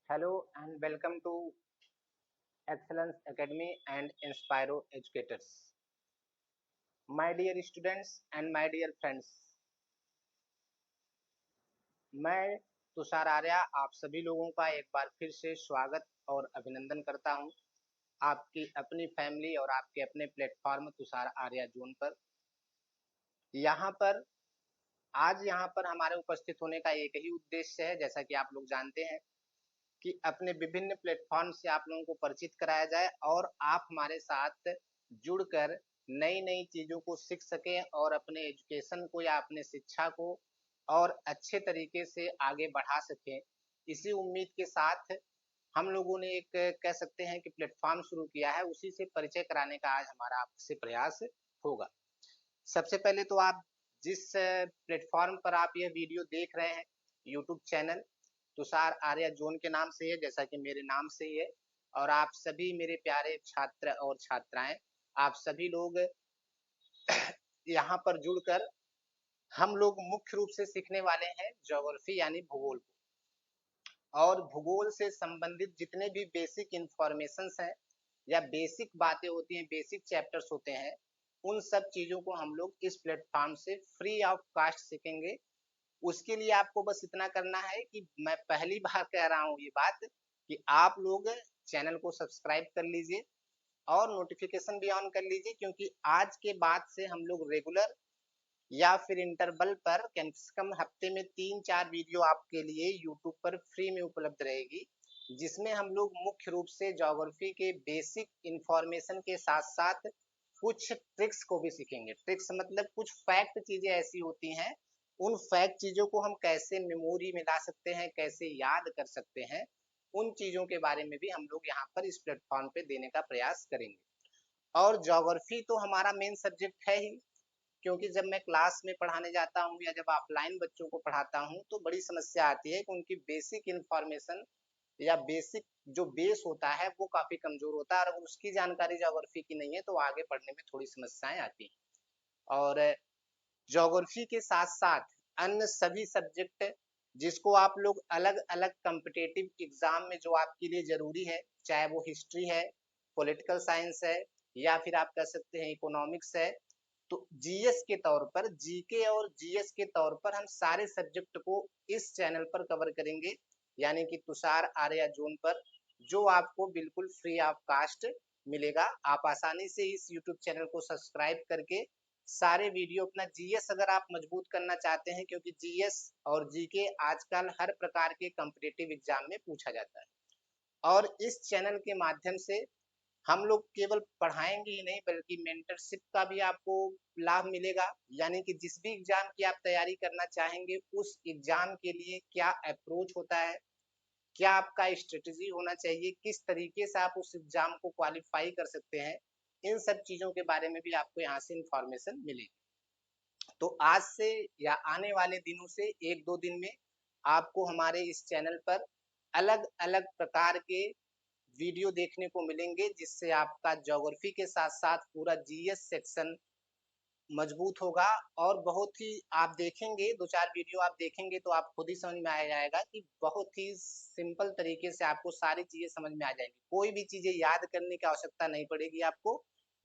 Hello and welcome to Excellence Academy and Inspiro Educators. My dear students and my dear friends, मैं तुषार आर्या आप सभी लोगों का एक बार फिर से स्वागत और अभिनंदन करता हूं आपकी अपनी फैमिली और आपके अपने प्लेटफॉर्म तुषार आर्या जोन पर। यहाँ पर हमारे उपस्थित होने का एक ही उद्देश्य है, जैसा कि आप लोग जानते हैं कि अपने विभिन्न प्लेटफॉर्म से आप लोगों को परिचित कराया जाए और आप हमारे साथ जुड़कर नई नई चीजों को सीख सकें और अपने एजुकेशन को या अपने शिक्षा को और अच्छे तरीके से आगे बढ़ा सकें। इसी उम्मीद के साथ हम लोगों ने एक कह सकते हैं कि प्लेटफॉर्म शुरू किया है, उसी से परिचय कराने का आज हमारा आपसे प्रयास होगा। सबसे पहले तो आप जिस प्लेटफॉर्म पर आप यह वीडियो देख रहे हैं, YouTube channel Tushar Arya zone के नाम से है, जैसा कि मेरे नाम से ही है। और आप सभी मेरे प्यारे छात्र और छात्राएं, आप सभी लोग यहाँ पर जुड़कर हम लोग मुख्य रूप से सीखने वाले हैं ज्योग्राफी यानी भूगोल को। और भूगोल से संबंधित जितने भी बेसिक इंफॉर्मेशंस हैं या बेसिक बातें होती हैं, बेसिक चैप्टर्स होते हैं, उन सब चीजों को हम लोग इस प्लेटफॉर्म से फ्री ऑफ कॉस्ट सीखेंगे। उसके लिए आपको बस इतना करना है कि मैं पहली बार कह रहा हूँ ये बात कि आप लोग चैनल को सब्सक्राइब कर लीजिए और नोटिफिकेशन भी ऑन कर लीजिए, क्योंकि आज के बाद से हम लोग रेगुलर या फिर इंटरवल पर कम से कम हफ्ते में 3-4 वीडियो आपके लिए यूट्यूब पर फ्री में उपलब्ध रहेगी, जिसमें हम लोग मुख्य रूप से ज्योग्राफी के बेसिक इंफॉर्मेशन के साथ साथ कुछ ट्रिक्स को भी सीखेंगे। ट्रिक्स मतलब कुछ फैक्ट चीजें ऐसी होती हैं, उन फैक्ट चीजों को हम कैसे मेमोरी में ला सकते हैं, कैसे याद कर सकते हैं, उन चीजों के बारे में भी हम लोग यहाँ पर इस प्लेटफॉर्म पे देने का प्रयास करेंगे। और ज्योग्राफी तो हमारा मेन सब्जेक्ट है ही, क्योंकि जब मैं क्लास में पढ़ाने जाता हूँ या जब ऑफलाइन बच्चों को पढ़ाता हूँ तो बड़ी समस्या आती है कि उनकी बेसिक इंफॉर्मेशन या बेसिक जो बेस होता है वो काफी कमजोर होता है, और अगर उसकी जानकारी ज्योग्राफी की नहीं है तो आगे पढ़ने में थोड़ी समस्याएं आती हैं। और ज्योग्राफी के साथ साथ अन्य सभी सब्जेक्ट जिसको आप लोग अलग अलग कॉम्पिटिटिव एग्जाम में जो आपके लिए जरूरी है, चाहे वो हिस्ट्री है, पॉलिटिकल साइंस है, या फिर आप कह सकते हैं इकोनॉमिक्स है, तो जीएस के तौर पर, जीके और जीएस के तौर पर हम सारे सब्जेक्ट को इस चैनल पर कवर करेंगे, यानी कि तुषार आर्या जोन पर, जो आपको बिल्कुल फ्री ऑफ कास्ट मिलेगा। आप आसानी से इस यूट्यूब चैनल को सब्सक्राइब करके सारे वीडियो अपना जीएस अगर आप मजबूत करना चाहते हैं, क्योंकि जीएस और जीके आजकल हर प्रकार के कॉम्पिटिटिव एग्जाम में पूछा जाता है, और इस चैनल के माध्यम से हम लोग केवल पढ़ाएंगे ही नहीं बल्कि मेंटरशिप का भी आपको लाभ मिलेगा। यानी कि जिस भी एग्जाम की आप तैयारी करना चाहेंगे, उस एग्जाम के लिए क्या अप्रोच होता है, क्या आपका स्ट्रेटेजी होना चाहिए, किस तरीके से आप उस एग्जाम को क्वालिफाई कर सकते हैं, इन सब चीजों के बारे में भी आपको यहाँ से इंफॉर्मेशन मिलेगी। तो आज से या आने वाले दिनों से 1-2 दिन में आपको हमारे इस चैनल पर अलग अलग प्रकार के वीडियो देखने को मिलेंगे, जिससे आपका ज्योग्राफी के साथ साथ पूरा जीएस सेक्शन मजबूत होगा। और बहुत ही आप देखेंगे, 2-4 वीडियो आप देखेंगे तो आप खुद ही समझ में आ जाएगा कि बहुत ही सिंपल तरीके से आपको सारी चीजें समझ में आ जाएंगी। कोई भी चीजें याद करने की आवश्यकता नहीं पड़ेगी आपको,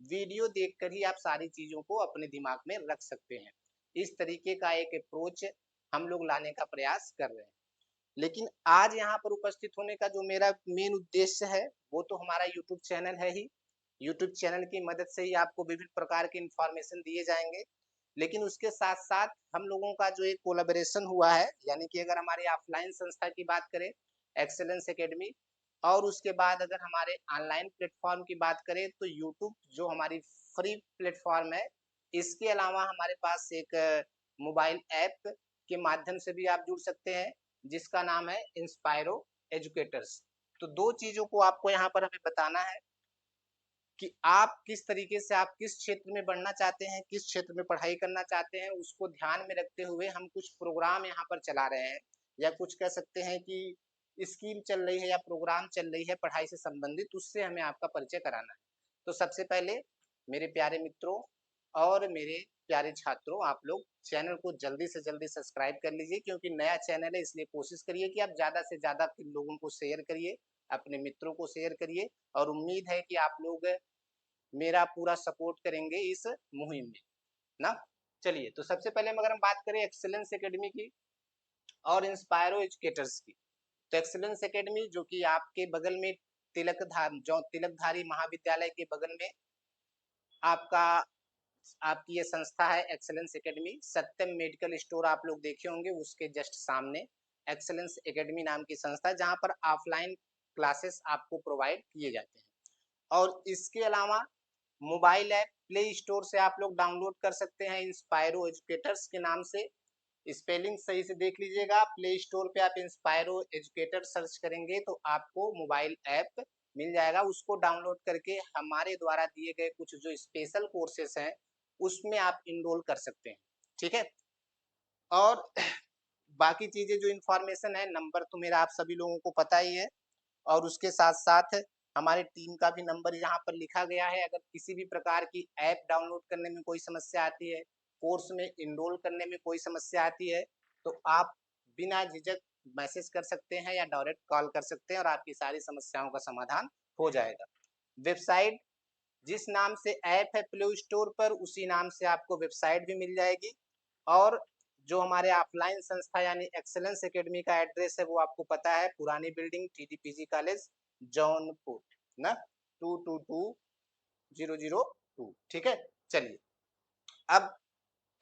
वीडियो देखकर ही आप सारी चीजों को अपने दिमाग में रख सकते हैं। इस तरीके का एक अप्रोच हम लोग लाने का प्रयास कर रहे हैं। लेकिन आज यहाँ पर उपस्थित होने का जो मेरा मेन उद्देश्य है, वो तो हमारा यूट्यूब चैनल है ही। यूट्यूब चैनल की मदद से ही आपको विभिन्न प्रकार के इंफॉर्मेशन दिए जाएंगे, लेकिन उसके साथ साथ हम लोगों का जो एक कोलैबोरेशन हुआ है, यानी कि अगर हमारी ऑफलाइन संस्था की बात करें एक्सेलेंस एकेडमी, और उसके बाद अगर हमारे ऑनलाइन प्लेटफॉर्म की बात करें तो यूट्यूब जो हमारी फ्री प्लेटफॉर्म है, इसके अलावा हमारे पास एक मोबाइल ऐप के माध्यम से भी आप जुड़ सकते हैं, जिसका नाम है इंस्पायरो एजुकेटर्स। तो दो चीजों को आपको यहाँ पर हमें बताना है कि आप किस तरीके से, आप किस क्षेत्र में बढ़ना चाहते हैं, किस क्षेत्र में पढ़ाई करना चाहते हैं, उसको ध्यान में रखते हुए हम कुछ प्रोग्राम यहाँ पर चला रहे हैं, या कुछ कह सकते हैं कि स्कीम चल रही है या प्रोग्राम चल रही है पढ़ाई से संबंधित, उससे हमें आपका परिचय कराना है। तो सबसे पहले मेरे प्यारे मित्रों और मेरे प्यारे छात्रों, आप लोग चैनल को जल्दी से जल्दी सब्सक्राइब कर लीजिए, क्योंकि नया चैनल है, इसलिए कोशिश करिए कि आप ज़्यादा से ज़्यादा लोगों को शेयर करिए, अपने मित्रों को शेयर करिए, और उम्मीद है कि आप लोग मेरा पूरा सपोर्ट करेंगे इस मुहिम में ना। चलिए, तो सबसे पहले अगर हम बात करें एक्सेलेंस एकेडमी की और इंस्पायरो एजुकेटर्स की, तो एक्सेलेंस एकेडमी जो कि आपके बगल में तिलकधारी महाविद्यालय के बगल में आपका आपकी ये संस्था है एक्सेलेंस एकेडमी। सत्यम मेडिकल स्टोर आप लोग देखे होंगे, उसके जस्ट सामने एक्सेलेंस एकेडमी नाम की संस्था, जहां पर ऑफलाइन क्लासेस आपको प्रोवाइड किए जाते हैं। और इसके अलावा मोबाइल ऐप प्ले स्टोर से आप लोग डाउनलोड कर सकते हैं इंस्पायरो एजुकेटर्स के नाम से। स्पेलिंग सही से देख लीजिएगा, प्ले स्टोर पे आप इंस्पायरो एजुकेटर सर्च करेंगे तो आपको मोबाइल ऐप मिल जाएगा। उसको डाउनलोड करके हमारे द्वारा दिए गए कुछ जो स्पेशल कोर्सेस हैं उसमें आप इनरोल कर सकते हैं, ठीक है। और बाकी चीजें जो इन्फॉर्मेशन है, नंबर तो मेरा आप सभी लोगों को पता ही है, और उसके साथ साथ हमारे टीम का भी नंबर यहाँ पर लिखा गया है। अगर किसी भी प्रकार की ऐप डाउनलोड करने में कोई समस्या आती है, कोर्स में इनरोल करने में कोई समस्या आती है, तो आप बिना झिझक मैसेज कर सकते हैं या डायरेक्ट कॉल कर सकते हैं, और आपकी सारी समस्याओं का समाधान हो जाएगा। वेबसाइट जिस नाम से ऐप है प्ले स्टोर पर, उसी नाम से आपको वेबसाइट भी मिल जाएगी। और जो हमारे ऑफलाइन संस्था यानी एक्सेलेंस एकेडमी का एड्रेस है वो आपको पता है, पुरानी बिल्डिंग टीटीपीजी कॉलेज जौनपुर ना, 222002, ठीक है। चलिए, अब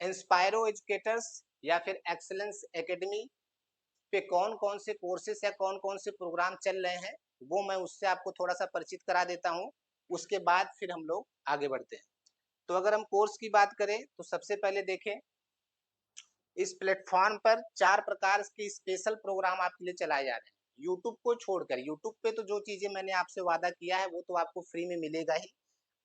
इंस्पायरो एजुकेटर्स या फिर एक्सेलेंस एकेडमी पे कौन कौन से कोर्सेस या कौन कौन से प्रोग्राम चल रहे हैं, वो मैं उससे आपको थोड़ा सा परिचित करा देता हूँ। उसके बाद फिर हम लोग आगे बढ़ते हैं। तो अगर हम कोर्स की बात करें तो सबसे पहले देखें, इस प्लेटफॉर्म पर 4 प्रकार के स्पेशल प्रोग्राम आपके लिए चलाए जा रहे हैं। यूट्यूब को छोड़कर, यूट्यूब पे तो जो चीजें मैंने आपसे वादा किया है वो तो आपको फ्री में मिलेगा ही।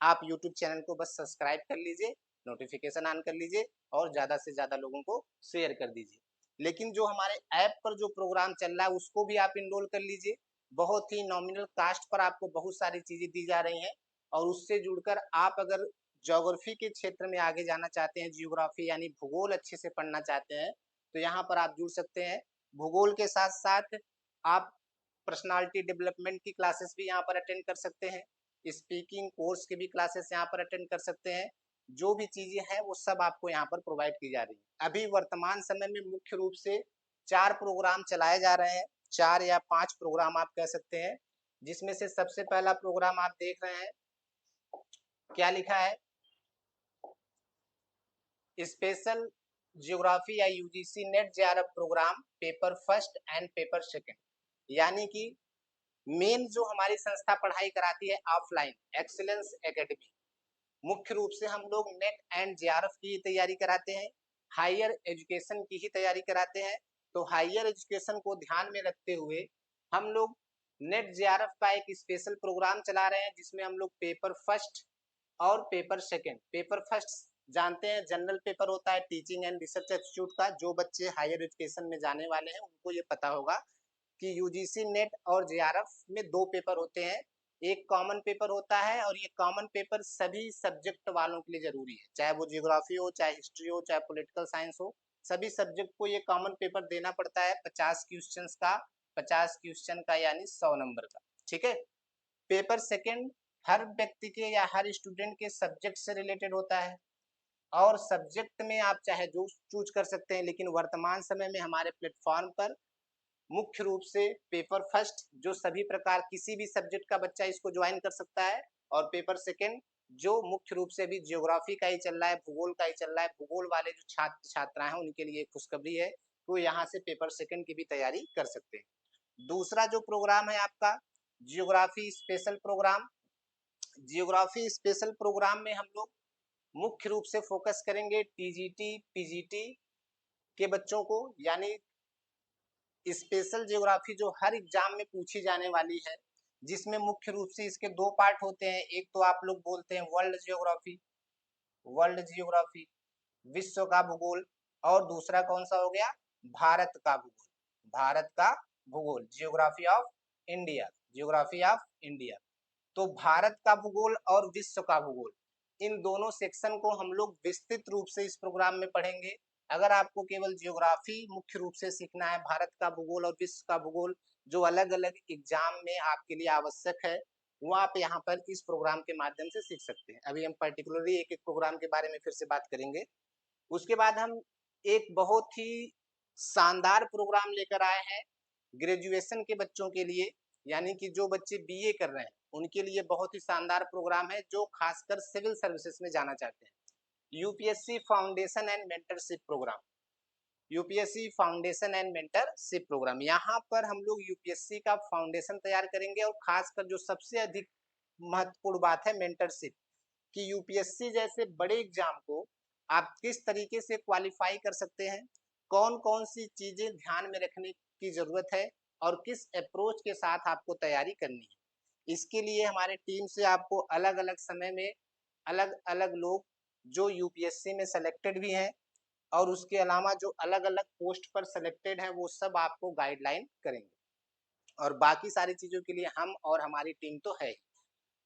आप यूट्यूब चैनल को बस सब्सक्राइब कर लीजिए, नोटिफिकेशन ऑन कर लीजिए, और ज्यादा से ज्यादा लोगों को शेयर कर दीजिए। लेकिन जो हमारे ऐप पर जो प्रोग्राम चल रहा है उसको भी आप इनरोल कर लीजिए। बहुत ही नॉमिनल कास्ट पर आपको बहुत सारी चीजें दी जा रही हैं, और उससे जुड़कर आप अगर ज्योग्राफी के क्षेत्र में आगे जाना चाहते हैं, जियोग्राफी यानी भूगोल अच्छे से पढ़ना चाहते हैं, तो यहाँ पर आप जुड़ सकते हैं। भूगोल के साथ साथ आप पर्सनालिटी डेवलपमेंट की क्लासेस भी यहाँ पर अटेंड कर सकते हैं, स्पीकिंग कोर्स की भी क्लासेस यहाँ पर अटेंड कर सकते हैं। जो भी चीजें हैं वो सब आपको यहाँ पर प्रोवाइड की जा रही है। अभी वर्तमान समय में मुख्य रूप से 4 प्रोग्राम चलाए जा रहे हैं, 4 या 5 प्रोग्राम आप कह सकते हैं, जिसमें से सबसे पहला प्रोग्राम आप देख रहे हैं, क्या लिखा है, स्पेशल ज्योग्राफी या UGC NET JRF programme paper first and paper second. यानी कि मेन जो हमारी संस्था पढ़ाई कराती है ऑफलाइन एक्सीलेंस एकेडमी, मुख्य रूप से हम लोग नेट एंड जेआरएफ की तैयारी कराते हैं, हायर एजुकेशन की ही तैयारी कराते हैं। तो हायर एजुकेशन को ध्यान में रखते हुए हम लोग नेट जेआरएफ का एक स्पेशल प्रोग्राम चला रहे हैं, जिसमें हम लोग पेपर फर्स्ट और पेपर सेकंड, पेपर फर्स्ट जानते हैं जनरल पेपर होता है टीचिंग एंड रिसर्च इंस्टीट्यूट का, जो बच्चे हायर एजुकेशन में जाने वाले हैं उनको ये पता होगा कि यूजीसी नेट और जेआरएफ में 2 पेपर होते हैं। एक कॉमन पेपर होता है, और ये कॉमन पेपर सभी सब्जेक्ट वालों के लिए जरूरी है, चाहे वो जियोग्राफी हो, चाहे हिस्ट्री हो, चाहे पॉलिटिकल साइंस हो, सभी सब्जेक्ट को ये कॉमन पेपर देना पड़ता है। 50 क्वेश्चन का, 50 क्वेश्चन का यानी 100 नंबर का, ठीक है। पेपर सेकंड हर व्यक्ति के या हर स्टूडेंट के सब्जेक्ट से रिलेटेड होता है, और सब्जेक्ट में आप चाहे जो चूज कर सकते हैं, लेकिन वर्तमान समय में हमारे प्लेटफॉर्म पर मुख्य रूप से पेपर फर्स्ट जो सभी प्रकार किसी भी सब्जेक्ट का बच्चा इसको ज्वाइन कर सकता है, और पेपर सेकंड जो मुख्य रूप से भी जियोग्राफी का ही चल रहा है, भूगोल का ही चल रहा है, भूगोल वाले जो छात्र छात्राएं हैं उनके लिए खुशखबरी है, तो यहाँ से पेपर सेकंड की भी तैयारी कर सकते हैं। दूसरा जो प्रोग्राम है आपका geography special programme, geography special programme में हम लोग मुख्य रूप से फोकस करेंगे टीजीटी पीजीटी के बच्चों को, यानी स्पेशल ज्योग्राफी जो हर एग्जाम में पूछी जाने वाली है, जिसमें मुख्य रूप से इसके 2 पार्ट होते हैं। एक तो आप लोग बोलते हैं वर्ल्ड ज्योग्राफी, वर्ल्ड ज्योग्राफी विश्व का भूगोल, और दूसरा कौन सा हो गया, भारत का भूगोल, भारत का भूगोल, geography of India, geography of India. तो भारत का भूगोल और विश्व का भूगोल इन दोनों सेक्शन को हम लोग विस्तृत रूप से इस प्रोग्राम में पढ़ेंगे। अगर आपको केवल जियोग्राफी मुख्य रूप से सीखना है, भारत का भूगोल और विश्व का भूगोल जो अलग-अलग एग्जाम में आपके लिए आवश्यक है, वो आप यहाँ पर इस प्रोग्राम के माध्यम से सीख सकते हैं। अभी हम पर्टिकुलरली एक-एक प्रोग्राम के बारे में फिर से बात करेंगे। उसके बाद हम एक बहुत ही शानदार प्रोग्राम लेकर आए हैं ग्रेजुएशन के बच्चों के लिए, यानी कि जो बच्चे बीए कर रहे हैं उनके लिए बहुत ही शानदार प्रोग्राम है जो खासकर सिविल सर्विसेज में जाना चाहते हैं। UPSC foundation and mentorship programme, UPSC foundation and mentorship programme. यहाँ पर हम लोग यूपीएससी का फाउंडेशन तैयार करेंगे और खासकर जो सबसे अधिक महत्वपूर्ण बात है मेंटरशिप, कि यूपीएससी जैसे बड़े एग्जाम को आप किस तरीके से क्वालिफाई कर सकते हैं, कौन कौन सी चीजें ध्यान में रखने की जरूरत है और किस अप्रोच के साथ आपको तैयारी करनी है। इसके लिए हमारे टीम से आपको अलग अलग समय में अलग अलग लोग जो यूपीएससी में सेलेक्टेड भी हैं और उसके अलावा जो अलग अलग पोस्ट पर सेलेक्टेड है वो सब आपको गाइडलाइन करेंगे, और बाकी सारी चीजों के लिए हम और हमारी टीम तो है ही।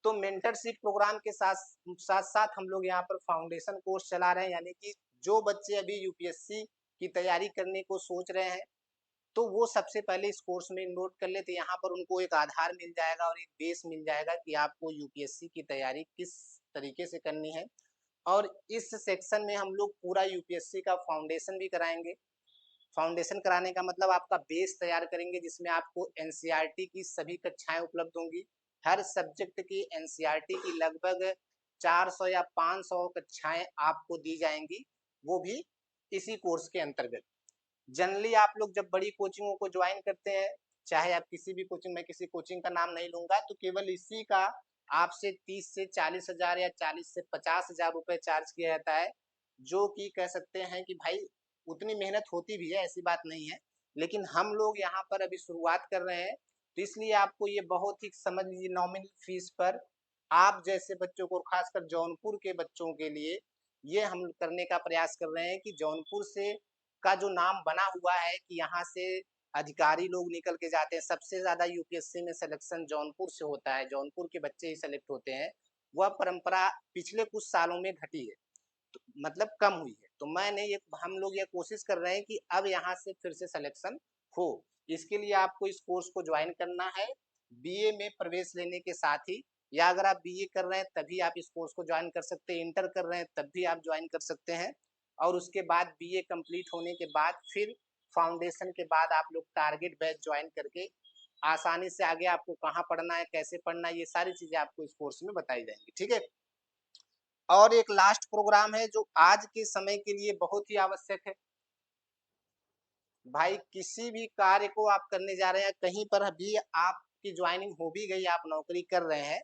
तो मेंटरशिप प्रोग्राम के साथ साथ साथ हम लोग यहाँ पर फाउंडेशन कोर्स चला रहे हैं, यानी कि जो बच्चे अभी यूपीएससी की तैयारी करने को सोच रहे हैं तो वो सबसे पहले इस कोर्स में इनरोल कर ले, तो यहाँ पर उनको एक आधार मिल जाएगा और एक बेस मिल जाएगा कि आपको यूपीएससी की तैयारी किस तरीके से करनी है। और इस सेक्शन में हम लोग पूरा यूपीएससी का फाउंडेशन भी कराएंगे। फाउंडेशन कराने का मतलब आपका बेस तैयार करेंगे जिसमें आपको एनसीईआरटी की सभी कक्षाएं उपलब्ध होंगी। हर सब्जेक्ट की एनसीईआरटी की लगभग 400 या 500 कक्षाएं आपको दी जाएंगी, वो भी इसी कोर्स के अंतर्गत। जनरली आप लोग जब बड़ी कोचिंगों को ज्वाइन करते हैं, चाहे आप किसी भी कोचिंग, मैं किसी कोचिंग का नाम नहीं लूंगा, तो केवल इसी का आपसे 30 से 40 हजार या 40 से 50 हजार रुपए चार्ज किया जाता है, जो कि कह सकते हैं कि भाई उतनी मेहनत होती भी है, ऐसी बात नहीं है, लेकिन हम लोग यहाँ पर अभी शुरुआत कर रहे हैं, तो इसलिए आपको ये बहुत ही समझ लीजिए नॉमिनल फीस पर आप जैसे बच्चों को, खासकर जौनपुर के बच्चों के लिए ये हम करने का प्रयास कर रहे हैं कि जौनपुर से का जो नाम बना हुआ है कि यहाँ से अधिकारी लोग निकल के जाते हैं, सबसे ज्यादा यूपीएससी में सिलेक्शन जौनपुर से होता है, जौनपुर के बच्चे ही सेलेक्ट होते हैं, वह परंपरा पिछले कुछ सालों में घटी है, तो मतलब कम हुई है। तो मैंने ये, हम लोग ये कोशिश कर रहे हैं कि अब यहाँ से फिर से सिलेक्शन हो। इसके लिए आपको इस कोर्स को ज्वाइन करना है बीए में प्रवेश लेने के साथ ही, या अगर आप बीए कर रहे हैं तभी आप इस कोर्स को ज्वाइन कर सकते हैं, इंटर कर रहे हैं तब भी आप ज्वाइन कर सकते हैं, और उसके बाद बीए कंप्लीट होने के बाद फिर फाउंडेशन के बाद आप लोग टारगेट बैच ज्वाइन करके आसानी से आगे आपको कहाँ पढ़ना है, कैसे पढ़ना है, ये सारी चीजें आपको इस कोर्स में बताई जाएंगी। ठीक है। और एक लास्ट प्रोग्राम है जो आज के समय के लिए बहुत ही आवश्यक है। भाई किसी भी कार्य को आप करने जा रहे हैं, कहीं पर भी आपकी ज्वाइनिंग हो भी गई, आप नौकरी कर रहे हैं,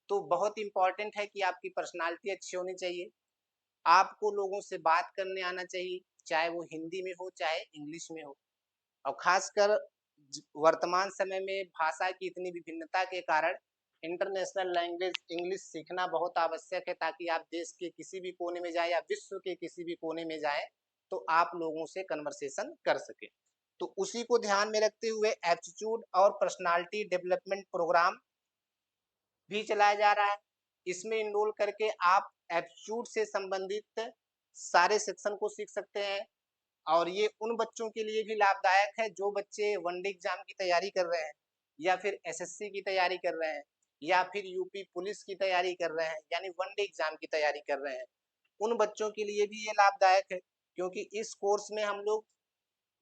तो बहुत इंपॉर्टेंट है कि आपकी पर्सनालिटी अच्छी होनी चाहिए, आपको लोगों से बात करने आना चाहिए, चाहे वो हिंदी में हो चाहे इंग्लिश में हो। और खासकर वर्तमान समय में भाषा की इतनी विभिन्नता के कारण इंटरनेशनल लैंग्वेज इंग्लिश सीखना बहुत आवश्यक है, ताकि आप देश के किसी भी कोने में जाए या विश्व के किसी भी कोने में जाए तो आप लोगों से कन्वर्सेशन कर सके। तो उसी को ध्यान में रखते हुए एप्टीट्यूड और पर्सनालिटी डेवलपमेंट प्रोग्राम भी चलाया जा रहा है। इसमें इनरोल करके आप एप्टीट्यूड से संबंधित सारे सेक्शन को सीख सकते हैं, और ये उन बच्चों के लिए भी लाभदायक है जो बच्चे वनडे एग्जाम की तैयारी कर रहे हैं, या फिर एसएससी की तैयारी कर रहे हैं, या फिर यूपी पुलिस की तैयारी कर रहे हैं, यानी वनडे एग्जाम की तैयारी कर रहे हैं। उन बच्चों के लिए भी ये लाभदायक है, क्योंकि इस कोर्स में हम लोग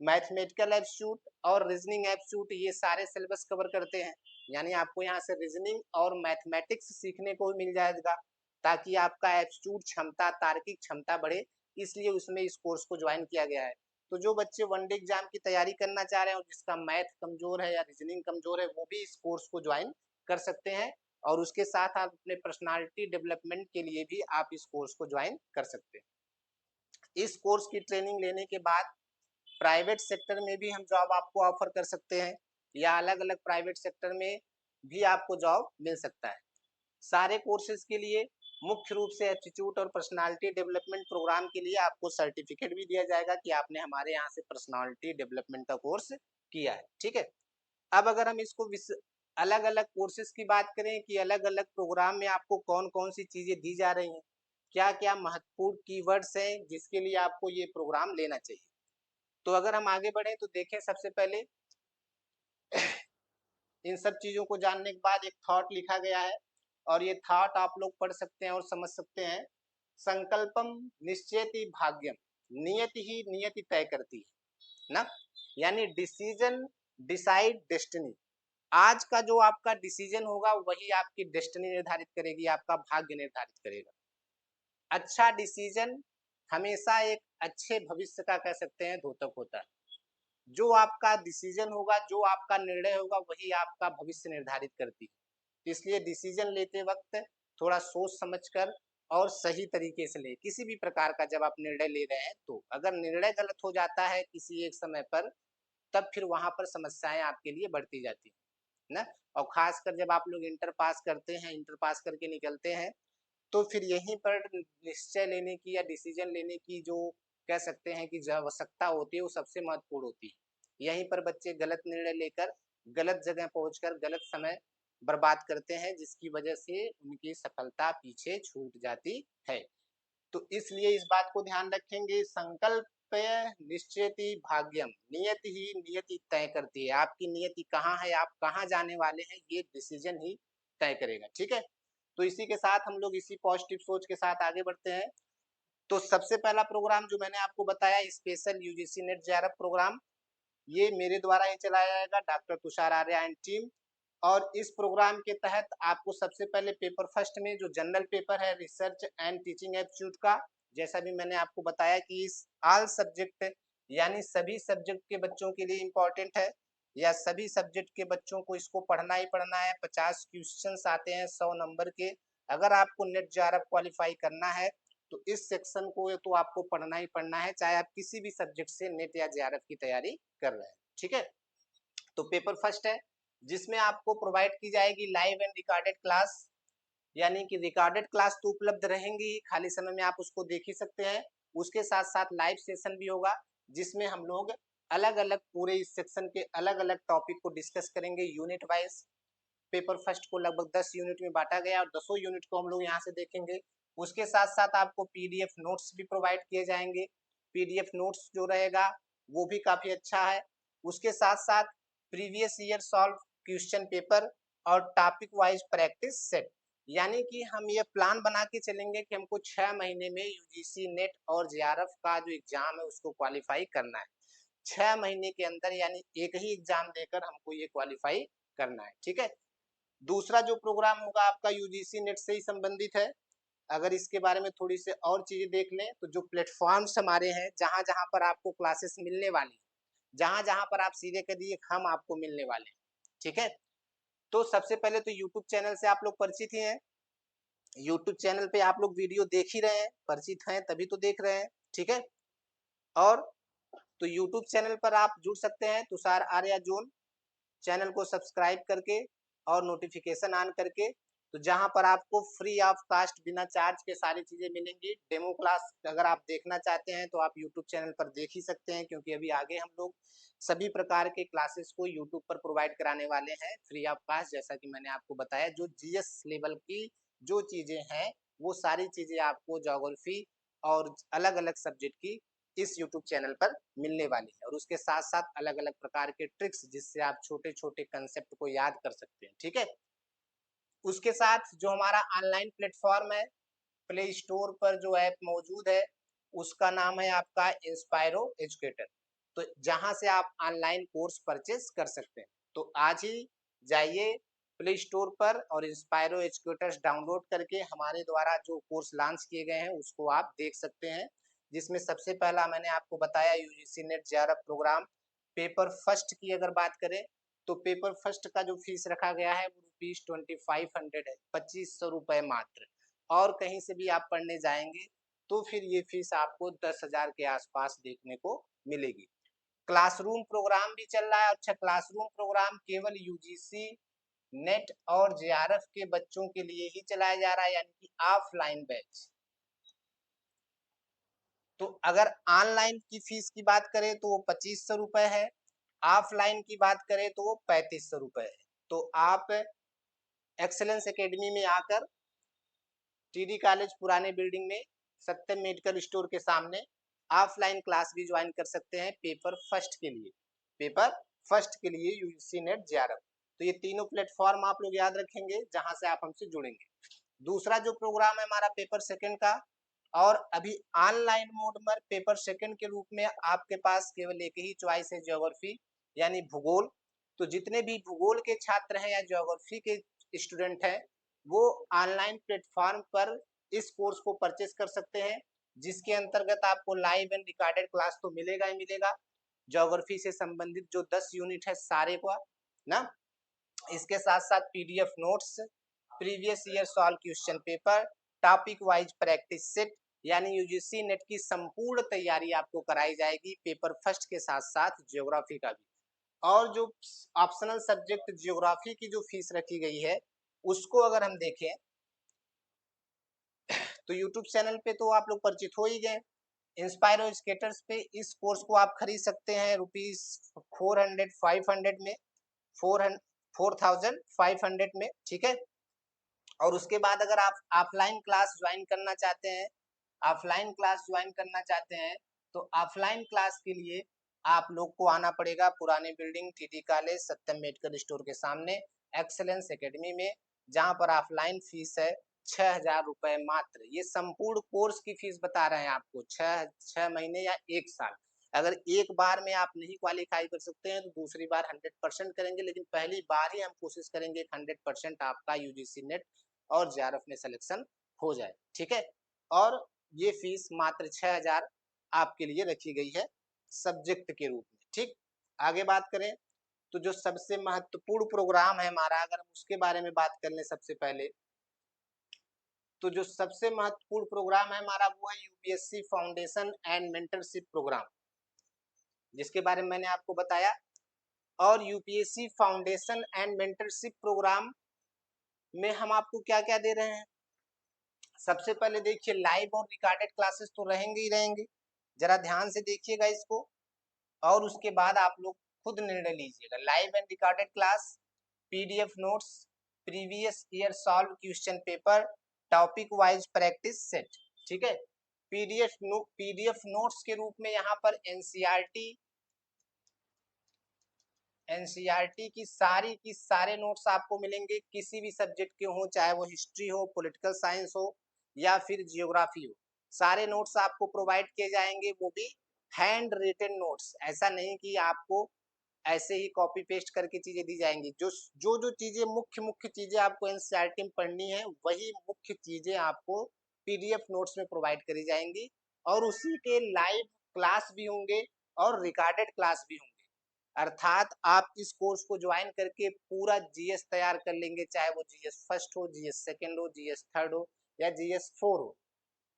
मैथमेटिकल एप्टीट्यूड और रीजनिंग एप्टीट्यूड ये सारे सिलेबस कवर करते हैं, यानी आपको यहाँ से रीजनिंग और मैथमेटिक्स सीखने को मिल जाएगा, ताकि आपका एप्टीट्यूड क्षमता, तार्किक क्षमता बढ़े, इसलिए उसमें इस कोर्स को ज्वाइन किया गया है। तो जो बच्चे वनडे एग्जाम की तैयारी करना चाह रहे हैं और जिसका मैथ कमजोर है या रीजनिंग कमजोर है, वो भी इस कोर्स को ज्वाइन कर सकते हैं, और उसके साथ आप अपने पर्सनालिटी डेवलपमेंट के लिए भी आप इस कोर्स को ज्वाइन कर सकते हैं। इस कोर्स की ट्रेनिंग लेने के बाद प्राइवेट सेक्टर में भी हम जॉब आपको ऑफर कर सकते हैं, या अलग अलग प्राइवेट सेक्टर में भी आपको जॉब मिल सकता है। सारे कोर्सेज के लिए मुख्य रूप से एप्टीट्यूड और पर्सनालिटी डेवलपमेंट प्रोग्राम के लिए आपको सर्टिफिकेट भी दिया जाएगा कि आपने हमारे यहाँ से पर्सनालिटी डेवलपमेंट का कोर्स किया है। ठीक है। अब अगर हम इसको अलग अलग कोर्सेज की बात करें कि अलग अलग प्रोग्राम में आपको कौन कौन सी चीजें दी जा रही हैं, क्या क्या महत्वपूर्ण कीवर्ड्स हैं जिसके लिए आपको ये प्रोग्राम लेना चाहिए। तो अगर हम आगे बढ़े तो देखें, सबसे पहले इन सब चीजों को जानने के बाद एक थॉट लिखा गया है और ये थॉट आप लोग पढ़ सकते हैं और समझ सकते हैं। संकल्पम निश्चयति भाग्यम, नियति ही नियति तय करती है ना, यानी डिसीजन डिसाइड डेस्टिनी। आज का जो आपका डिसीजन होगा वही आपकी डेस्टिनी निर्धारित करेगी, आपका भाग्य निर्धारित करेगा। अच्छा डिसीजन हमेशा एक अच्छे भविष्य का कह सकते हैं द्योतक होता है। जो आपका डिसीजन होगा, जो आपका निर्णय होगा वही आपका भविष्य निर्धारित करती है। इसलिए डिसीजन लेते वक्त थोड़ा सोच समझकर और सही तरीके से ले। किसी भी प्रकार का जब आप निर्णय ले रहे हैं तो अगर निर्णय गलत हो जाता है किसी एक समय पर, तब फिर वहां पर समस्याएं आपके लिए बढ़ती जाती है ना। और खासकर जब आप लोग इंटर पास करते हैं, इंटर पास करके निकलते हैं, तो फिर यहीं पर निश्चय लेने की या डिसीजन लेने की जो कह सकते हैं कि जो आवश्यकता होती है वो सबसे महत्वपूर्ण होती है। यहीं पर बच्चे गलत निर्णय लेकर गलत जगह पहुंचकर गलत समय बर्बाद करते हैं, जिसकी वजह से उनकी सफलता पीछे छूट जाती है। तो इसलिए इस बात को ध्यान रखेंगे, संकल्प निश्चयति भाग्यम, नियति ही नियति तय करती है। आपकी नियति कहाँ है, आप कहाँ जाने वाले हैं, ये डिसीजन ही तय करेगा। ठीक है, तो इसी के साथ हम लोग इसी पॉजिटिव सोच के साथ आगे बढ़ते हैं। तो सबसे पहला प्रोग्राम जो मैंने आपको बताया, special UGC NET JRF programme, ये मेरे द्वारा ही चलाया जाएगा, doctor Tushar Arya and team. और इस प्रोग्राम के तहत आपको सबसे पहले पेपर फर्स्ट में जो जनरल पेपर है रिसर्च एंड टीचिंग एप्टीट्यूड का, जैसा भी मैंने आपको बताया कि इस ऑल सब्जेक्ट यानी सभी सब्जेक्ट के बच्चों के लिए इम्पोर्टेंट है, या सभी सब्जेक्ट के बच्चों को इसको पढ़ना ही पढ़ना है। 50 क्वेश्चंस आते हैं 100 नंबर के। अगर आपको नेट जेआरएफ क्वालिफाई करना है तो इस सेक्शन को तो आपको पढ़ना ही पढ़ना है, चाहे आप किसी भी सब्जेक्ट से नेट या जेआरएफ की तैयारी कर रहे हैं। ठीक है, तो पेपर फर्स्ट है जिसमें आपको प्रोवाइड की जाएगी लाइव एंड रिकॉर्डेड क्लास, यानी कि रिकॉर्डेड क्लास तो उपलब्ध रहेंगी, खाली समय में आप उसको देख ही सकते हैं। उसके साथ साथ लाइव सेशन भी होगा जिसमें हम लोग अलग अलग पूरे इस सेक्शन के अलग अलग टॉपिक को डिस्कस करेंगे यूनिट वाइज। पेपर फर्स्ट को लगभग 10 यूनिट में बांटा गया और 10 यूनिट को हम लोग यहाँ से देखेंगे। उसके साथ साथ आपको पीडीएफ नोट्स भी प्रोवाइड किए जाएंगे। पीडीएफ नोट्स जो रहेगा वो भी काफी अच्छा है। उसके साथ साथ previous year solve question paper और टॉपिक वाइज प्रैक्टिस सेट, यानी कि हम ये प्लान बना के चलेंगे कि हमको 6 महीने में यूजीसी नेट और जेआरएफ का जो एग्जाम है उसको क्वालिफाई करना है। 6 महीने के अंदर, यानी एक ही एग्जाम देकर हमको ये क्वालिफाई करना है। ठीक है, दूसरा जो प्रोग्राम होगा आपका यूजीसी नेट से ही संबंधित है। अगर इसके बारे में थोड़ी सी और चीजें देख लें तो जो प्लेटफॉर्म्स हमारे हैं, जहां जहां पर आपको क्लासेस मिलने वाली, जहां जहां पर आप सीधे करिए हम आपको मिलने वाले हैं। ठीक है, तो सबसे पहले तो यूट्यूब चैनल से आप लोग परिचित ही हैं। यूट्यूब चैनल पे आप लोग वीडियो देख ही रहे हैं, परिचित हैं तभी तो देख रहे हैं। ठीक है, और तो यूट्यूब चैनल पर आप जुड़ सकते हैं तुषार आर्या जोन, चैनल को सब्सक्राइब करके और नोटिफिकेशन ऑन करके। तो जहां पर आपको फ्री ऑफ कास्ट बिना चार्ज के सारी चीजें मिलेंगी। डेमो क्लास अगर आप देखना चाहते हैं तो आप यूट्यूब चैनल पर देख ही सकते हैं, क्योंकि अभी आगे हम लोग सभी प्रकार के क्लासेस को यूट्यूब पर प्रोवाइड कराने वाले हैं फ्री ऑफ कास्ट। जैसा कि मैंने आपको बताया, जो जीएस लेवल की जो चीजें हैं वो सारी चीजें आपको ज्योग्राफी और अलग अलग सब्जेक्ट की इस YouTube चैनल पर मिलने वाली है। और उसके साथ साथ अलग अलग प्रकार के ट्रिक्स जिससे आप छोटे छोटे कंसेप्ट को याद कर सकते हैं। ठीक है, उसके साथ जो हमारा ऑनलाइन प्लेटफॉर्म है, प्ले स्टोर पर जो ऐप मौजूद है उसका नाम है आपका इंस्पायरो एजुकेटर। तो जहां से आप ऑनलाइन कोर्स परचेस कर सकते हैं। तो आज ही जाइए प्ले स्टोर पर और इंस्पायरो एजुकेटर्स डाउनलोड करके हमारे द्वारा जो कोर्स लॉन्च किए गए हैं उसको आप देख सकते हैं। जिसमें सबसे पहला मैंने आपको बताया UGC NET JRF programme. Paper first की अगर बात करें तो पेपर फर्स्ट का जो फीस रखा गया है वो ₹2500 है, 2500 रुपए मात्र। और कहीं से भी आप पढ़ने जाएंगे तो फिर ये फीस आपको 10,000 के आसपास देखने को मिलेगी। क्लासरूम प्रोग्राम भी चल रहा है। अच्छा, क्लासरूम प्रोग्राम केवल यूजीसी नेट और जेआरएफ के बच्चों के लिए ही चलाया जा रहा है, यानी कि ऑफलाइन बैच। तो अगर ऑनलाइन की फीस की बात करें तो वो 2500 रुपए है, ऑफलाइन की बात करें तो वो 3500 रुपए है। तो आप एक्सेलेंस एकेडमी में आकर टीडी कॉलेज पुराने बिल्डिंग में सत्यम मेडिकल स्टोर के सामने ऑफलाइन क्लास भी ज्वाइन कर सकते हैं पेपर फर्स्ट के लिए, पेपर फर्स्ट के लिए यूजीसी नेट जेआरएफ। तो ये तीनों प्लेटफॉर्म आप लोग याद रखेंगे जहां से आप हमसे जुड़ेंगे। दूसरा जो प्रोग्राम है हमारा पेपर सेकंड का, और अभी ऑनलाइन मोड में पेपर सेकंड के रूप में आपके पास केवल एक ही चॉइस है, ज्योग्राफी यानी भूगोल। तो जितने भी भूगोल के छात्र हैं या ज्योग्राफी के स्टूडेंट हैं वो ऑनलाइन प्लेटफॉर्म पर इस कोर्स को परचेस कर सकते हैं, जिसके अंतर्गत आपको लाइव एंड रिकॉर्डेड क्लास तो मिलेगा ही मिलेगा, ज्योग्राफी से संबंधित जो 10 यूनिट है सारे को ना, इसके साथ साथ PDF notes, previous year solve question paper, topic wise practice set, यानी यूजीसी नेट की संपूर्ण तैयारी आपको कराई जाएगी पेपर फर्स्ट के साथ साथ ज्योग्राफी का भी। और जो ऑप्शनल सब्जेक्ट ज्योग्राफी की जो फीस रखी गई है उसको अगर हम देखें तो यूट्यूब चैनल पे तो आप लोग परिचित हो ही गए, इंस्पायरो एजुकेटर्स पे इस कोर्स को आप खरीद सकते हैं रुपीज 400 500 में, 4500 में, ठीक है। और उसके बाद अगर आप ऑफलाइन क्लास ज्वाइन करना चाहते हैं, ऑफलाइन क्लास ज्वाइन करना चाहते हैं तो ऑफलाइन क्लास के लिए आप लोग को आना पड़ेगा पुराने बिल्डिंग टीटी कॉलेज सत्यम मेडिकल स्टोर के सामने एक्सेलेंस एकेडमी में, जहां पर ऑफलाइन फीस है 6,000 रुपए मात्र। ये संपूर्ण कोर्स की फीस बता रहे हैं आपको, छह महीने या एक साल। अगर एक बार में आप नहीं क्वालिफाई कर सकते हैं तो दूसरी बार 100% करेंगे, लेकिन पहली बार ही हम कोशिश करेंगे 100% आपका यूजीसी नेट और जेआरएफ में सिलेक्शन हो जाए, ठीक है। और ये फीस मात्र 6,000 आपके लिए रखी गई है सब्जेक्ट के रूप में, ठीक। आगे बात करें तो जो सबसे महत्वपूर्ण प्रोग्राम है हमारा, अगर हम उसके बारे में बात कर लें सबसे पहले, तो जो सबसे महत्वपूर्ण प्रोग्राम है हमारा वो है UPSC foundation and mentorship programme, जिसके बारे में मैंने आपको बताया। और UPSC foundation and mentorship programme में हम आपको क्या क्या दे रहे हैं, सबसे पहले देखिए लाइव और रिकॉर्डेड क्लासेस तो रहेंगे ही रहेंगे, जरा ध्यान से देखिएगा इसको, और उसके बाद आप लोग खुद निर्णय लीजिएगा। Live and recorded class, PDF notes, previous year solve question paper, topic wise practice set, ठीक है। पीडीएफ नोट्स के रूप में यहाँ पर एनसीईआरटी की सारे नोट्स आपको मिलेंगे, किसी भी सब्जेक्ट के हो, चाहे वो हिस्ट्री हो, पॉलिटिकल साइंस हो या फिर जियोग्राफी हो, सारे नोट्स आपको प्रोवाइड किए जाएंगे, वो भी हैंड रिटन नोट्स। ऐसा नहीं कि आपको ऐसे ही कॉपी पेस्ट करके चीजें दी जाएंगी, जो जो जो चीजें मुख्य मुख्य चीजें आपको एनसीईआरटी में पढ़नी है वही मुख्य चीजें आपको पीडीएफ नोट्स में प्रोवाइड करी जाएंगी, और उसी के लाइव क्लास भी होंगे और रिकॉर्डेड क्लास भी होंगे। अर्थात आप इस कोर्स को ज्वाइन करके पूरा जीएस तैयार कर लेंगे, चाहे वो जीएस फर्स्ट हो, जीएस सेकंड हो, जीएस थर्ड हो या जीएस 4 हो,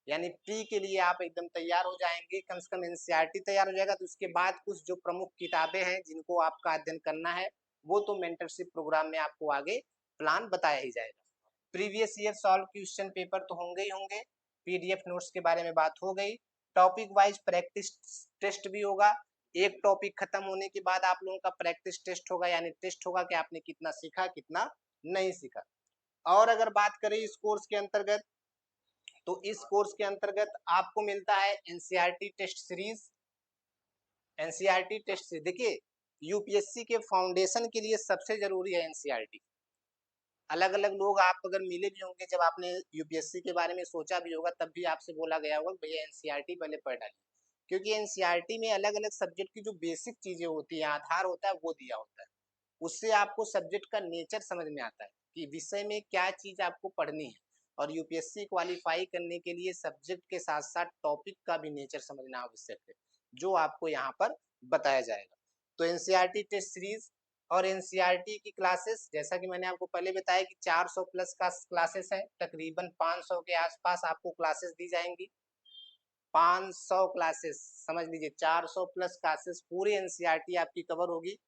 यानी प्री के लिए आप एकदम तैयार हो जाएंगे, कम से कम एनसीईआरटी तैयार हो जाएगा। तो उसके बाद कुछ जो प्रमुख किताबें हैं जिनको आपका अध्ययन करना है वो तो मेंटरशिप प्रोग्राम में आपको आगे प्लान बताया ही जाएगा। Previous year solve question paper तो होंगे ही होंगे, पीडीएफ नोट्स के बारे में बात हो गई, टॉपिक वाइज प्रैक्टिस टेस्ट भी होगा। एक टॉपिक खत्म होने के बाद आप लोगों का प्रैक्टिस टेस्ट होगा, यानी टेस्ट होगा कि आपने कितना सीखा कितना नहीं सीखा। और अगर बात करें इस कोर्स के अंतर्गत, तो इस कोर्स के अंतर्गत आपको मिलता है NCERT test series. NCERT test series देखिए, यूपीएससी के फाउंडेशन के लिए सबसे जरूरी है एनसीईआरटी। अलग अलग लोग आप अगर मिले भी होंगे, जब आपने यूपीएससी के बारे में सोचा भी होगा तब भी आपसे बोला गया होगा भैया एनसीईआरटी पहले पढ़ डालिए, क्योंकि एनसीईआरटी में अलग अलग सब्जेक्ट की जो बेसिक चीजें होती है, आधार होता है, वो दिया होता है। उससे आपको सब्जेक्ट का नेचर समझ में आता है कि विषय में क्या चीज आपको पढ़नी है, और यूपीएससी क्वालिफाई करने के लिए सब्जेक्ट के साथ साथ टॉपिक का भी नेचर समझना आवश्यक है, जो आपको यहाँ पर बताया जाएगा। तो एनसीईआरटी टेस्ट सीरीज और एनसीईआरटी की क्लासेस, जैसा कि मैंने आपको पहले बताया कि 400 प्लस का क्लासेस है, तकरीबन 500 के आसपास आपको क्लासेस दी जाएंगी। 500 क्लासेस समझ लीजिए, 400 प्लस क्लासेस पूरी एनसीईआरटी आपकी कवर होगी।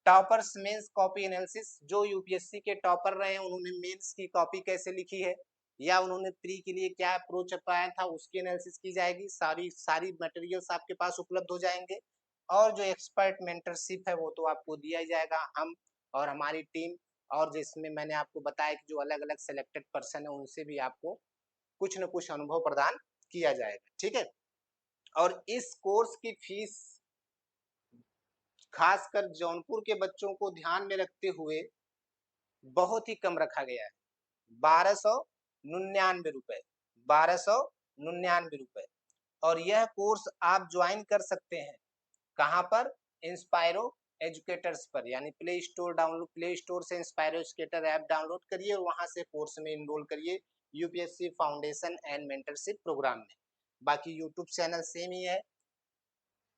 टॉपर्स मेंस कॉपी एनालिसिस, जो यूपीएससी के टॉपर रहे हैं उन्होंने मेंस की कॉपी कैसे लिखी है या उन्होंने प्री के लिए क्या अप्रोच अपनाया था उसकी एनालिसिस की जाएगी, सारी सारी मटेरियल्स आपके पास उपलब्ध हो जाएंगे। और जो एक्सपर्ट मेंटरशिप है वो तो आपको दिया ही जाएगा, हम और हमारी टीम, और जिसमें मैंने आपको बताया कि जो अलग अलग सेलेक्टेड पर्सन है उनसे भी आपको कुछ न कुछ अनुभव प्रदान किया जाएगा। ठीक है, और इस कोर्स की फीस खासकर जौनपुर के बच्चों को ध्यान में रखते हुए बहुत ही कम रखा गया है, 1299 रुपए, 1299 रुपए। और यह कोर्स आप ज्वाइन कर सकते हैं कहाँ पर? इंस्पायरो एजुकेटर्स पर, यानी प्ले स्टोर से इंस्पायरो एजुकेटर ऐप डाउनलोड करिए और वहां से कोर्स में इनरोल करिए UPSC foundation and mentorship programme में। बाकी यूट्यूब चैनल सेम ही है,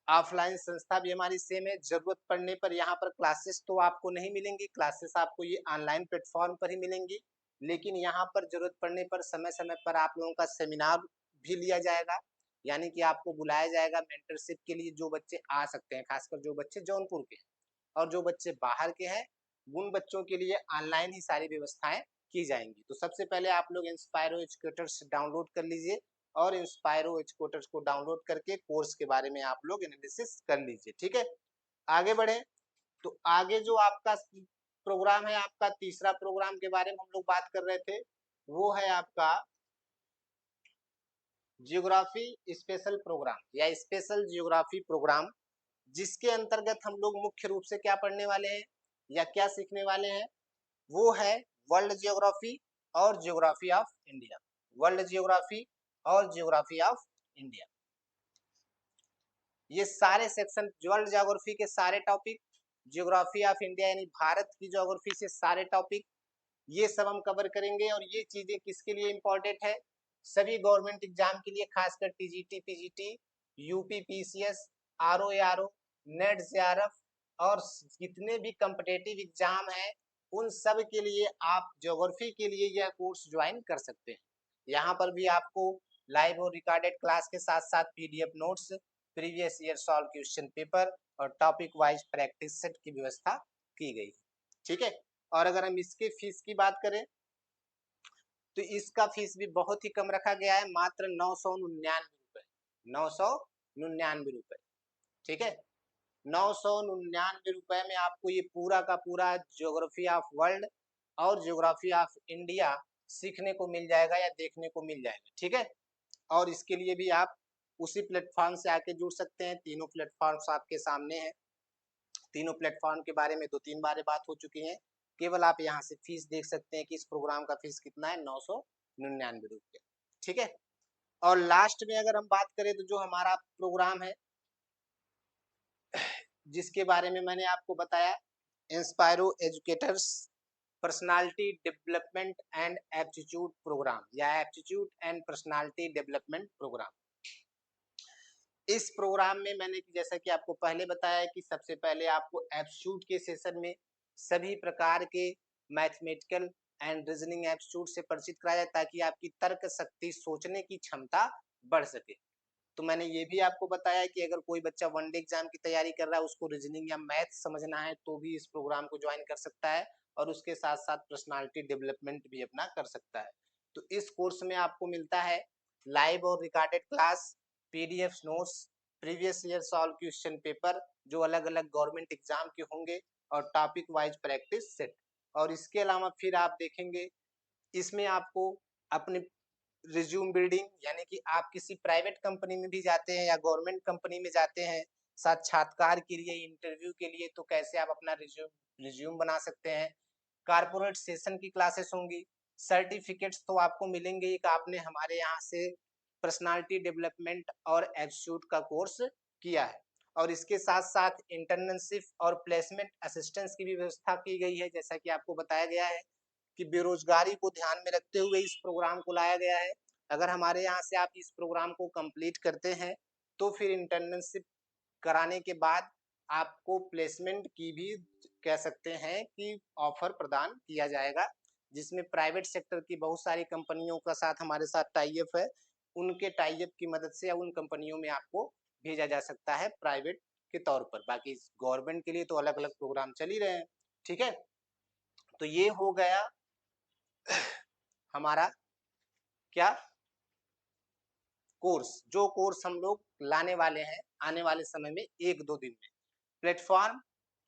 ऑफलाइन संस्था भी हमारी सेम है। जरूरत पड़ने पर यहाँ पर क्लासेस तो आपको नहीं मिलेंगी, क्लासेस आपको ये ऑनलाइन प्लेटफॉर्म पर ही मिलेंगी, लेकिन यहाँ पर जरूरत पड़ने पर समय समय पर आप लोगों का सेमिनार भी लिया जाएगा, यानी कि आपको बुलाया जाएगा मेंटरशिप के लिए। जो बच्चे आ सकते हैं, खासकर जो बच्चे जौनपुर के हैं, और जो बच्चे बाहर के हैं उन बच्चों के लिए ऑनलाइन ही सारी व्यवस्थाएं की जाएंगी। तो सबसे पहले आप लोग इंस्पायरो एजुकेटर्स डाउनलोड कर लीजिए और इंस्पायरो एजुकेटर्स को डाउनलोड करके कोर्स के बारे में आप लोग एनालिसिस कर लीजिए। ठीक है, आगे बढ़े। तो आगे जो आपका प्रोग्राम है, आपका तीसरा प्रोग्राम के बारे में हम लोग बात कर रहे थे, वो है आपका जियोग्राफी स्पेशल प्रोग्राम या स्पेशल जियोग्राफी प्रोग्राम, जिसके अंतर्गत हम लोग मुख्य रूप से क्या पढ़ने वाले हैं या क्या सीखने वाले हैं, वो है वर्ल्ड जियोग्राफी और geography of India. World geography और जियोग्राफी ऑफ इंडिया, ये सारे सेक्शन वर्ल्ड ज्योग्राफी के सारे टॉपिक, जियोग्राफी ऑफ इंडिया यानी भारत की ज्योग्राफी से सारे टॉपिक, ये सब हम कवर करेंगे। और ये चीजें किसके लिए इंपॉर्टेंट है? सभी गवर्नमेंट एग्जाम के लिए, खासकर TGT, PGT, UP PCS, RO, net, JRF और जितने भी कॉम्पिटिटिव एग्जाम है उन सब के लिए आप ज्योग्राफी के लिए यह कोर्स ज्वाइन कर सकते हैं। यहाँ पर भी आपको लाइव और रिकॉर्डेड क्लास के साथ साथ PDF notes, previous year solve question paper और टॉपिक वाइज प्रैक्टिस सेट की व्यवस्था की गई। ठीक है, और अगर हम इसके फीस की बात करें तो इसका फीस भी बहुत ही कम रखा गया है, मात्र 999 रुपए, 999 रुपए। ठीक है, 999 रुपए में आपको ये पूरा का पूरा ज्योग्राफी ऑफ वर्ल्ड और ज्योग्राफी ऑफ इंडिया सीखने को मिल जाएगा या देखने को मिल जाएगा। ठीक है, और इसके लिए भी आप उसी प्लेटफॉर्म से आके जुड़ सकते हैं। तीनों प्लेटफॉर्म्स आपके सामने हैं, तीनों प्लेटफॉर्म के बारे में 2-3 बार बात हो चुकी है। केवल आप यहाँ से फीस देख सकते हैं कि इस प्रोग्राम का फीस कितना है, 999 रुपये। ठीक है, और लास्ट में अगर हम बात करें तो जो हमारा प्रोग्राम है जिसके बारे में मैंने आपको बताया, Inspiro educators personality development and aptitude program या aptitude and personality development program. इस प्रोग्राम में मैंने जैसा कि आपको पहले बताया कि सबसे पहले आपको एप्टीट्यूड के सेशन में सभी प्रकार के मैथमेटिकल एंड रीजनिंग एप्टीट्यूड से परिचित कराया जाए ताकि आपकी तर्क शक्ति, सोचने की क्षमता बढ़ सके। तो मैंने ये भी आपको बताया कि अगर कोई बच्चा वनडे एग्जाम की तैयारी कर रहा है, उसको रीजनिंग या मैथ समझना है तो भी इस प्रोग्राम को ज्वाइन कर सकता है और उसके साथ साथ पर्सनालिटी डेवलपमेंट भी अपना कर सकता है। तो इस कोर्स में आपको मिलता है लाइव और recorded class, PDF notes, previous year solve question paper जो अलग अलग गवर्नमेंट एग्जाम के होंगे और टॉपिक वाइज प्रैक्टिस सेट। और इसके अलावा फिर आप देखेंगे इसमें आपको अपने रिज्यूम बिल्डिंग, यानी कि आप किसी प्राइवेट कंपनी में भी जाते हैं या गवर्नमेंट कंपनी में जाते हैं साक्षात्कार के लिए, इंटरव्यू के लिए, तो कैसे आप अपना रिज्यूम बना सकते हैं। कारपोरेट सेशन की क्लासेस होंगी, सर्टिफिकेट्स तो आपको मिलेंगे कि आपने हमारे यहाँ से पर्सनालिटी डेवलपमेंट और एप्टीट्यूड का कोर्स किया है। और इसके साथ साथ इंटर्नशिप और प्लेसमेंट असिस्टेंस की भी व्यवस्था की गई है, जैसा कि आपको बताया गया है कि बेरोजगारी को ध्यान में रखते हुए इस प्रोग्राम को लाया गया है। अगर हमारे यहाँ से आप इस प्रोग्राम को कंप्लीट करते हैं तो फिर इंटर्नशिप कराने के बाद आपको प्लेसमेंट की भी कह सकते हैं कि ऑफर प्रदान किया जाएगा, जिसमें प्राइवेट सेक्टर की बहुत सारी कंपनियों का साथ हमारे साथ टाई अप है। उनके टाई अप की मदद से उन कंपनियों में आपको भेजा जा सकता है प्राइवेट के तौर पर। बाकी गवर्नमेंट के लिए तो अलग अलग प्रोग्राम चल ही रहे हैं। ठीक है, तो ये हो गया हमारा क्या कोर्स, जो कोर्स हम लोग लाने वाले हैं आने वाले समय में 1-2 दिन में। प्लेटफॉर्म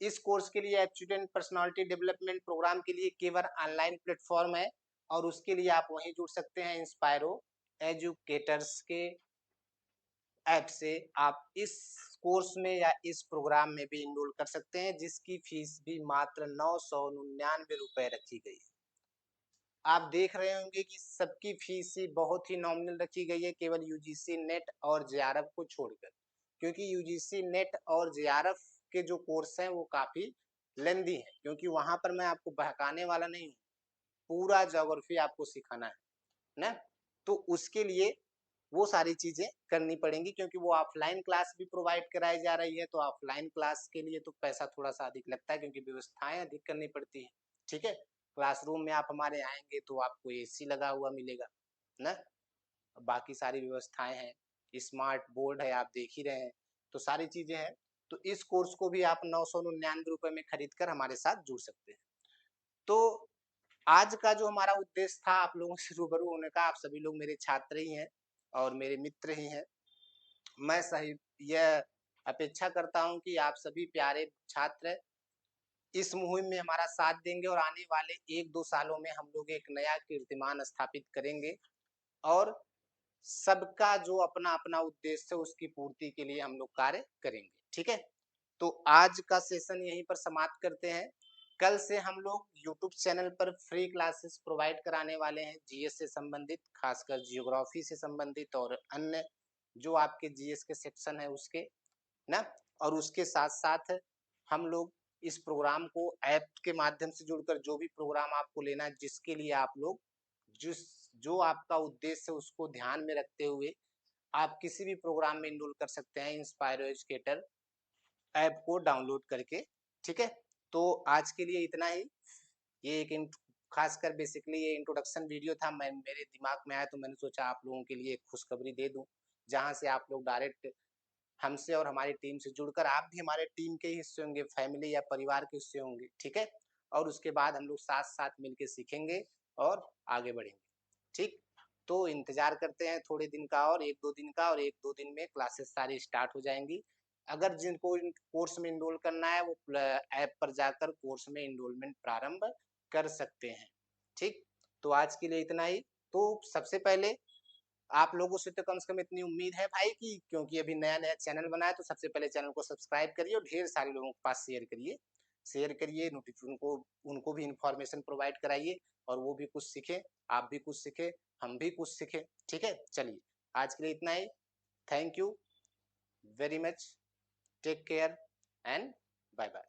इस कोर्स के लिए स्टूडेंट पर्सनालिटी डेवलपमेंट प्रोग्राम के लिए केवल ऑनलाइन प्लेटफॉर्म है और उसके लिए आप वहीं जुड़ सकते हैं इंस्पायरो एजुकेटर्स के ऐप से आप इस कोर्स में या इस प्रोग्राम में भी इनरोल कर सकते हैं, जिसकी फीस भी मात्र 999 रुपए रखी गई है। आप देख रहे होंगे कि सबकी फीस ही बहुत ही नॉमिनल रखी गई है, केवल यूजीसी नेट और जेआरएफ को छोड़कर, क्योंकि यूजीसी नेट और जेआरएफ के जो कोर्स हैं वो काफी लेंदी है, क्योंकि वहां पर मैं आपको बहकाने वाला नहीं हूँ, पूरा ज्योग्राफी आपको सिखाना है ना। तो उसके लिए वो सारी चीजें करनी पड़ेंगी, क्योंकि वो ऑफलाइन क्लास भी प्रोवाइड कराई जा रही है, तो ऑफलाइन क्लास के लिए तो पैसा थोड़ा सा अधिक लगता है, क्योंकि व्यवस्थाएं अधिक करनी पड़ती है। ठीक है, क्लासरूम में आप हमारे आएंगे तो आपको एसी लगा हुआ मिलेगा ना, बाकी सारी व्यवस्थाएं हैं, स्मार्ट बोर्ड है, आप देख ही रहे हैं, तो सारी चीजें हैं। तो इस कोर्स को भी आप 999 रुपए में खरीद कर हमारे साथ जुड़ सकते हैं। तो आज का जो हमारा उद्देश्य था आप लोगों से रूबरू होने का, आप सभी लोग मेरे छात्र ही हैं और मेरे मित्र ही हैं। मैं सही यह अपेक्षा करता हूं कि आप सभी प्यारे छात्र इस मुहिम में हमारा साथ देंगे और आने वाले 1-2 सालों में हम लोग एक नया कीर्तिमान स्थापित करेंगे और सबका जो अपना-अपना उद्देश्य है उसकी पूर्ति के लिए हम लोग कार्य करेंगे। ठीक है? तो आज का सेशन यहीं पर समाप्त करते हैं। कल से हम लोग यूट्यूब चैनल पर फ्री क्लासेस प्रोवाइड कराने वाले हैं, जीएस से संबंधित, खासकर जियोग्राफी से संबंधित और अन्य जो आपके जीएस के सेक्शन है उसके ना। और उसके साथ-साथ हम लोग इस प्रोग्राम को ऐप के माध्यम से जुड़कर जो भी प्रोग्राम आपको लेना है, जिसके लिए आप लोग जिस जो आपका उद्देश्य है उसको ध्यान में रखते हुए आप किसी भी प्रोग्राम में इनरोल कर सकते हैं इंस्पायरो एजुकेटर ऐप को डाउनलोड करके। ठीक है, तो आज के लिए इतना ही। ये एक खासकर बेसिकली ये इंट्रोडक्शन वीडियो था, मैं मेरे दिमाग में आया तो मैंने सोचा आप लोगों के लिए एक खुशखबरी दे दूं, जहां से आप लोग डायरेक्ट हमसे और हमारी टीम से जुड़कर आप भी हमारे टीम के हिस्से होंगे, फैमिली या परिवार के हिस्से होंगे। ठीक है, और उसके बाद हम लोग साथ साथ मिलकर सीखेंगे और आगे बढ़ेंगे। ठीक, तो इंतजार करते हैं थोड़े दिन का और 1-2 दिन का, और 1-2 दिन में क्लासेस सारी स्टार्ट हो जाएंगी। अगर जिनको इन कोर्स में इनरोल करना है वो ऐप पर जाकर कोर्स में इनरोलमेंट प्रारंभ कर सकते हैं। ठीक, तो आज के लिए इतना ही। तो सबसे पहले आप लोगों से तो कम से कम इतनी उम्मीद है भाई कि क्योंकि अभी नया-नया चैनल बना है, तो सबसे पहले चैनल को सब्सक्राइब करिए और ढेर सारे लोगों के पास शेयर करिए, उनको उनको भी इन्फॉर्मेशन प्रोवाइड कराइए और वो भी कुछ सीखें, आप भी कुछ सीखें, हम भी कुछ सीखें। ठीक है? चलिए, आज के लिए इतना ही। Thank you very much, take care and bye bye.